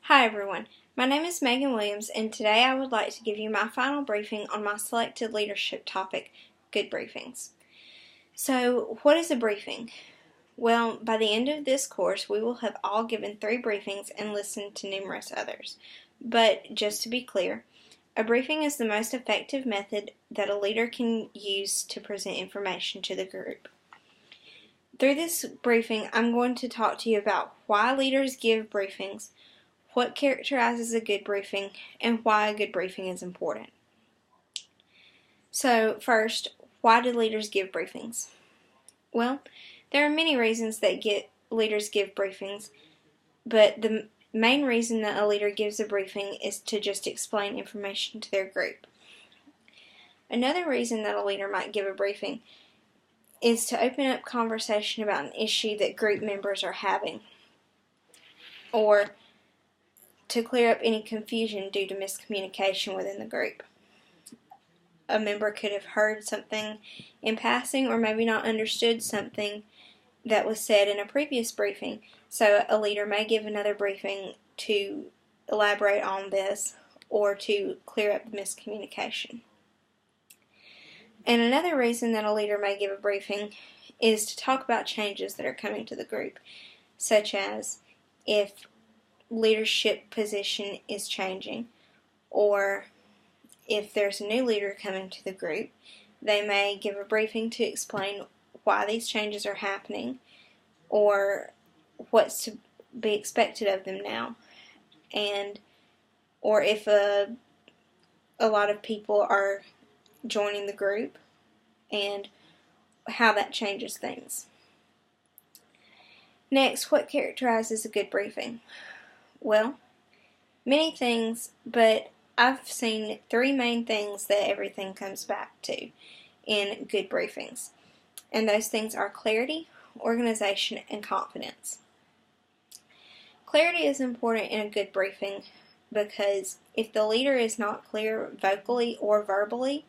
Hi everyone, my name is Megan Williams and today I would like to give you my final briefing on my selected leadership topic, good briefings. So what is a briefing? Well, by the end of this course we will have all given 3 briefings and listened to numerous others. But just to be clear, a briefing is the most effective method that a leader can use to present information to the group. Through this briefing, I'm going to talk to you about why leaders give briefings, what characterizes a good briefing, and why a good briefing is important. So first, why do leaders give briefings? Well, there are many reasons that leaders give briefings, but the main reason that a leader gives a briefing is to just explain information to their group. Another reason that a leader might give a briefing is to open up conversation about an issue that group members are having, or to clear up any confusion due to miscommunication within the group. A member could have heard something in passing or maybe not understood something that was said in a previous briefing, so a leader may give another briefing to elaborate on this or to clear up the miscommunication. And another reason that a leader may give a briefing is to talk about changes that are coming to the group, such as if leadership position is changing, or if there's a new leader coming to the group, they may give a briefing to explain why these changes are happening or what's to be expected of them now, and or if a lot of people are joining the group and how that changes things. Next, what characterizes a good briefing? Well, many things, but I've seen 3 main things that everything comes back to in good briefings. And those things are clarity, organization, and confidence. Clarity is important in a good briefing because if the leader is not clear vocally or verbally,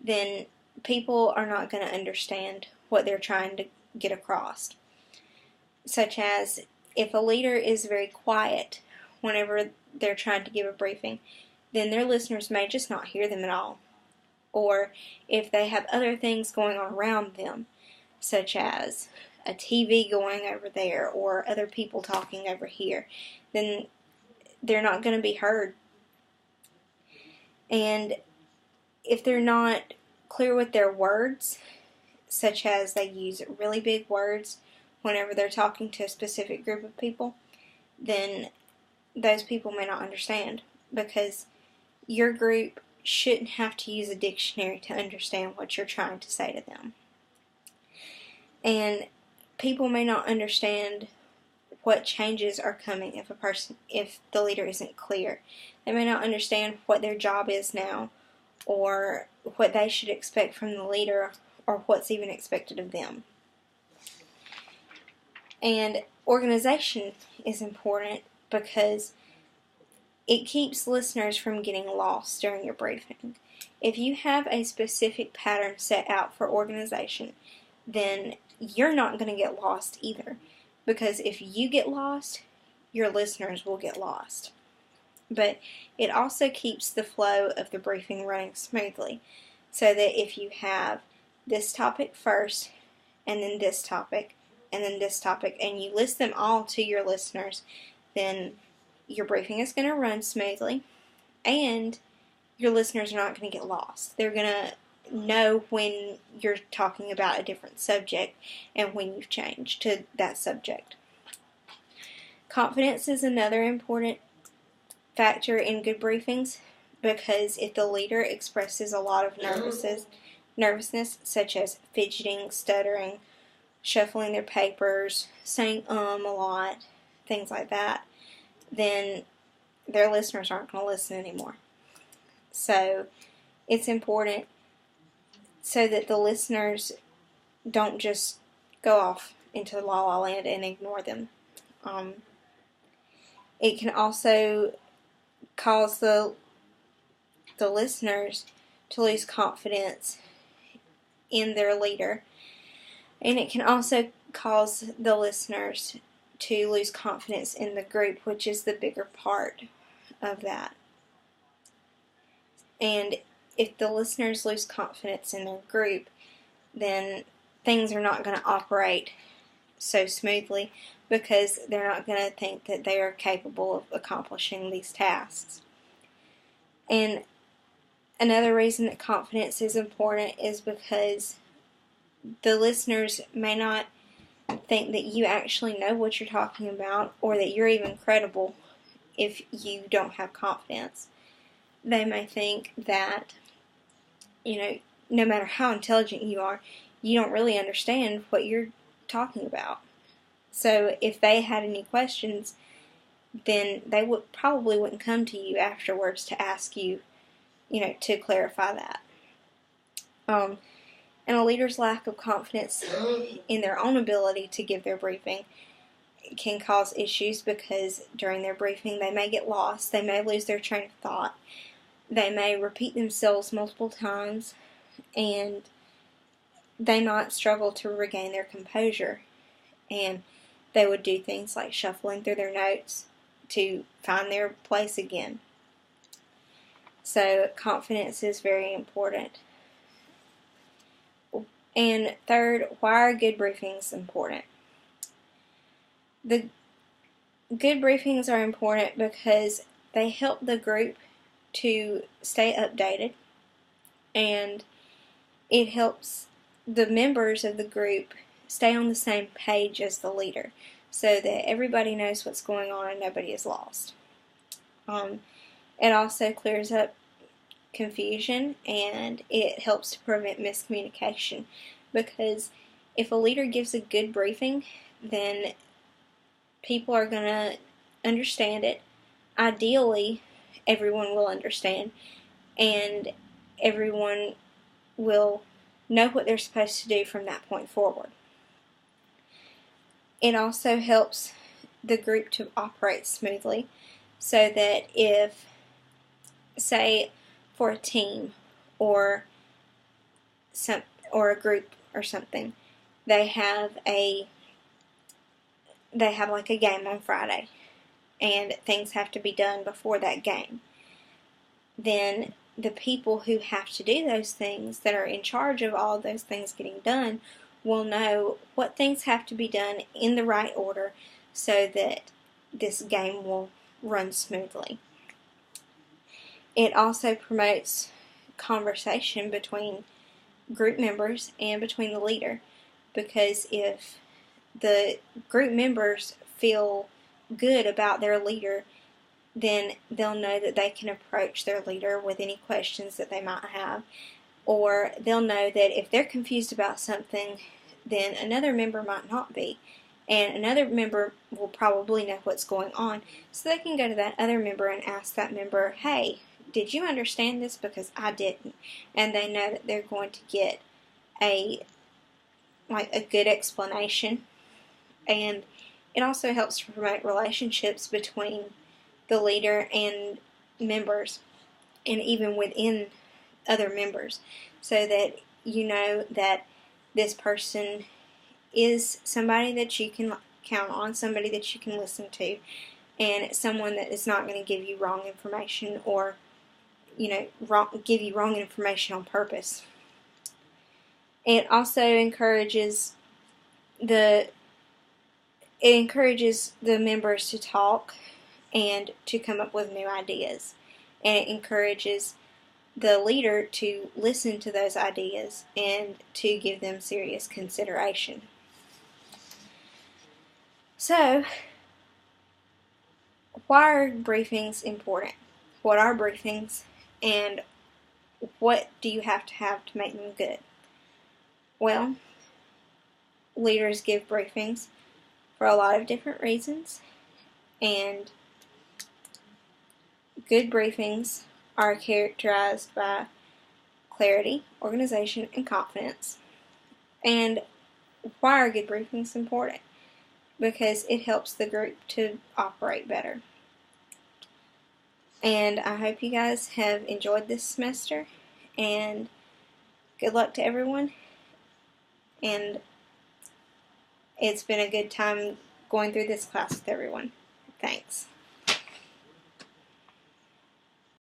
then people are not going to understand what they're trying to get across. Such as if a leader is very quiet whenever they're trying to give a briefing, then their listeners may just not hear them at all. Or if they have other things going on around them, such as a TV going over there or other people talking over here, then they're not going to be heard. And if they're not clear with their words, such as they use really big words whenever they're talking to a specific group of people, then those people may not understand, because your group shouldn't have to use a dictionary to understand what you're trying to say to them. And people may not understand what changes are coming if the leader isn't clear. They may not understand what their job is now, or what they should expect from the leader, or what's even expected of them. And organization is important because it keeps listeners from getting lost during your briefing. If you have a specific pattern set out for organization, then you're not going to get lost either. Because if you get lost, your listeners will get lost. But it also keeps the flow of the briefing running smoothly, so that if you have this topic first, and then this topic, and then this topic, and you list them all to your listeners, then your briefing is going to run smoothly, and your listeners are not going to get lost. They're going to know when you're talking about a different subject and when you've changed to that subject. Confidence is another important factor in good briefings, because if the leader expresses a lot of nervousness, such as fidgeting, stuttering, shuffling their papers, saying a lot, things like that, then their listeners aren't going to listen anymore. So it's important so that the listeners don't just go off into la la land and ignore them. It can also cause the listeners to lose confidence in their leader, and it can also cause the listeners to lose confidence in the group, which is the bigger part of that. And if the listeners lose confidence in their group, then things are not going to operate so smoothly, because they're not going to think that they are capable of accomplishing these tasks. And another reason that confidence is important is because the listeners may not think that you actually know what you're talking about, or that you're even credible if you don't have confidence. They may think that, no matter how intelligent you are, you don't really understand what you're talking about. So if they had any questions, then they probably wouldn't come to you afterwards to ask you, to clarify that. And a leader's lack of confidence in their own ability to give their briefing can cause issues, because during their briefing they may get lost, they may lose their train of thought, they may repeat themselves multiple times, and they might struggle to regain their composure, and they would do things like shuffling through their notes to find their place again. So confidence is very important. And third, why are good briefings important? The good briefings are important because they help the group to stay updated, and it helps the members of the group stay on the same page as the leader, so that everybody knows what's going on and nobody is lost. It also clears up confusion, and it helps to prevent miscommunication, because if a leader gives a good briefing, then people are going to understand it. Ideally, everyone will understand, and everyone will know what they're supposed to do from that point forward. It also helps the group to operate smoothly, so that if, say, for a team or a group or something, they have like a game on Friday, and things have to be done before that game, then the people who have to do those things, that are in charge of all those things getting done, will know what things have to be done in the right order, so that this game will run smoothly. It also promotes conversation between group members and between the leader, because if the group members feel good about their leader, then they'll know that they can approach their leader with any questions that they might have, or they'll know that if they're confused about something, then another member might not be, and another member will probably know what's going on, so they can go to that other member and ask that member, hey, did you understand this? Because I didn't. And they know that they're going to get a good explanation. And it also helps to promote relationships between the leader and members, and even within other members, so that you know that this person is somebody that you can count on, somebody that you can listen to, and someone that is not going to give you wrong information, or give you wrong information on purpose. It also encourages the members to talk and to come up with new ideas, and it encourages the leader to listen to those ideas and to give them serious consideration. So, why are briefings important? What are briefings, and what do you have to make them good? Well, leaders give briefings for a lot of different reasons, and good briefings are characterized by clarity, organization, and confidence. And why are good briefings important? Because it helps the group to operate better. And I hope you guys have enjoyed this semester, and good luck to everyone. And it's been a good time going through this class with everyone. Thanks.